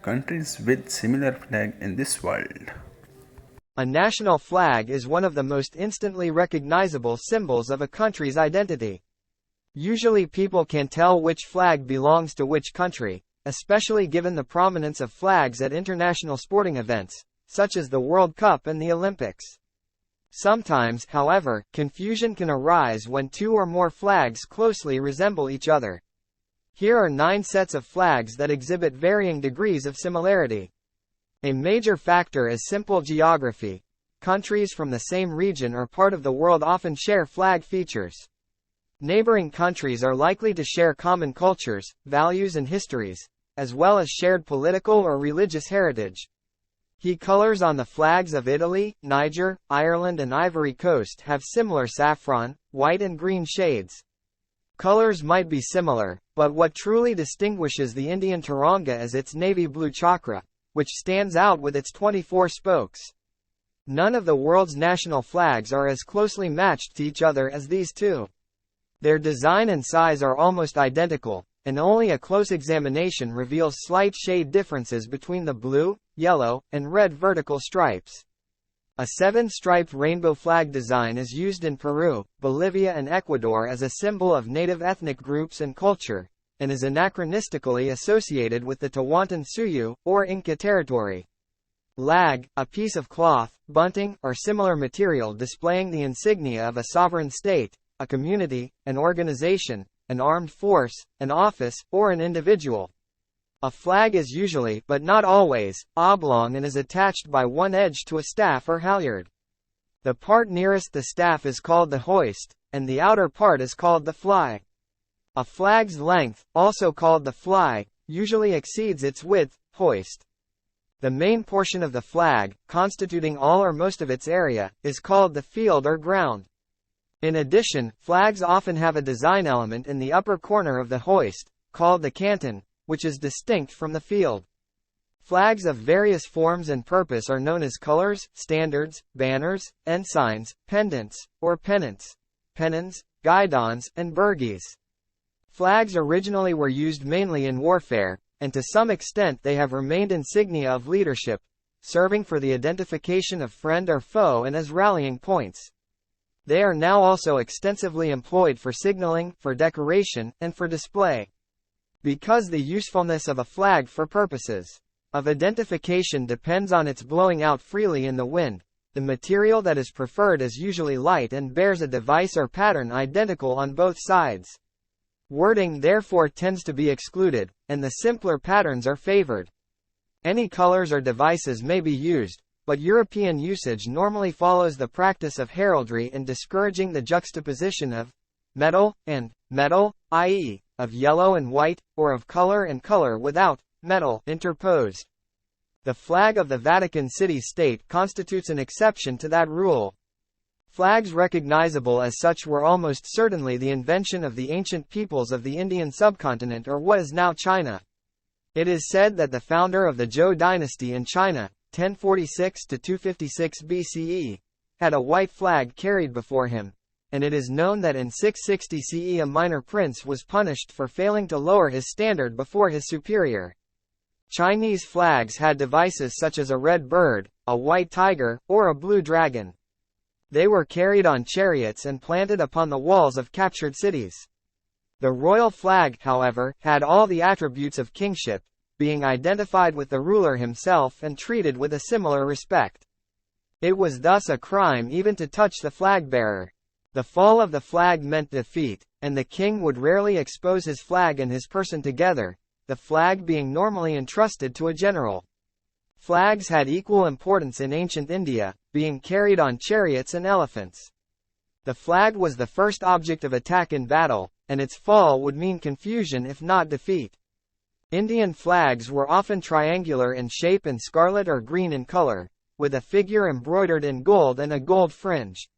countries with similar flag in this world. A national flag is one of the most instantly recognizable symbols of a country's identity. Usually people can tell which flag belongs to which country, especially given the prominence of flags at international sporting events, such as the World Cup and the Olympics. Sometimes, however, confusion can arise when two or more flags closely resemble each other. Here are 9 sets of flags that exhibit varying degrees of similarity. A major factor is simple geography. Countries from the same region or part of the world often share flag features. Neighboring countries are likely to share common cultures, values and histories, as well as shared political or religious heritage. Key colors on the flags of Italy, Niger, Ireland and Ivory Coast have similar saffron, white and green shades. Colors might be similar, but what truly distinguishes the Indian Tiranga is its navy blue chakra, which stands out with its 24 spokes. None of the world's national flags are as closely matched to each other as these two. Their design and size are almost identical, and only a close examination reveals slight shade differences between the blue, yellow, and red vertical stripes. A 7-striped rainbow flag design is used in Peru, Bolivia and Ecuador as a symbol of native ethnic groups and culture, and is anachronistically associated with the Tehuantinsuyu, or Inca territory. Lag, a piece of cloth, bunting, or similar material displaying the insignia of a sovereign state, a community, an organization, an armed force, an office, or an individual. A flag is usually, but not always, oblong and is attached by one edge to a staff or halyard. The part nearest the staff is called the hoist, and the outer part is called the fly. A flag's length, also called the fly, usually exceeds its width, hoist. The main portion of the flag, constituting all or most of its area, is called the field or ground. In addition, flags often have a design element in the upper corner of the hoist, called the canton, which is distinct from the field. Flags of various forms and purpose are known as colors, standards, banners, ensigns, pendants, or pennants, pennons, guidons, and burgees. Flags originally were used mainly in warfare, and to some extent they have remained insignia of leadership, serving for the identification of friend or foe and as rallying points. They are now also extensively employed for signaling, for decoration, and for display. Because the usefulness of a flag for purposes of identification depends on its blowing out freely in the wind, the material that is preferred is usually light and bears a device or pattern identical on both sides. Wording therefore tends to be excluded, and the simpler patterns are favored. Any colors or devices may be used, but European usage normally follows the practice of heraldry in discouraging the juxtaposition of metal and metal, i.e., of yellow and white, or of color and color without metal interposed. The flag of the Vatican City State constitutes an exception to that rule. Flags recognizable as such were almost certainly the invention of the ancient peoples of the Indian subcontinent or what is now China. It is said that the founder of the Zhou dynasty in China, 1046 to 256 BCE, had a white flag carried before him, and it is known that in 660 CE a minor prince was punished for failing to lower his standard before his superior. Chinese flags had devices such as a red bird, a white tiger, or a blue dragon. They were carried on chariots and planted upon the walls of captured cities. The royal flag, however, had all the attributes of kingship, being identified with the ruler himself and treated with a similar respect. It was thus a crime even to touch the flag bearer. The fall of the flag meant defeat, and the king would rarely expose his flag and his person together, the flag being normally entrusted to a general. Flags had equal importance in ancient India, being carried on chariots and elephants. The flag was the first object of attack in battle, and its fall would mean confusion if not defeat. Indian flags were often triangular in shape and scarlet or green in color, with a figure embroidered in gold and a gold fringe.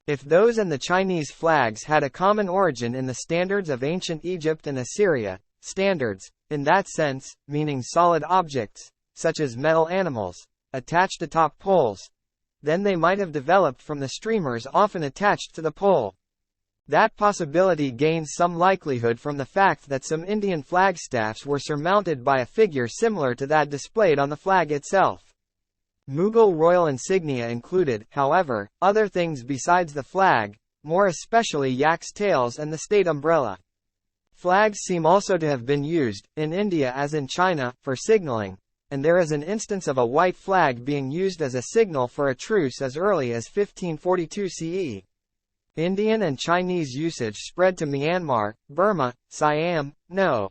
If those and the Chinese flags had a common origin in the standards of ancient Egypt and Assyria, standards, in that sense, meaning solid objects, such as metal animals, attached atop poles, then they might have developed from the streamers often attached to the pole. That possibility gains some likelihood from the fact that some Indian flagstaffs were surmounted by a figure similar to that displayed on the flag itself. Mughal royal insignia included, however, other things besides the flag, more especially yaks' tails and the state umbrella. Flags seem also to have been used, in India as in China, for signaling, and there is an instance of a white flag being used as a signal for a truce as early as 1542 CE. Indian and Chinese usage spread to Myanmar, Burma, Siam, No.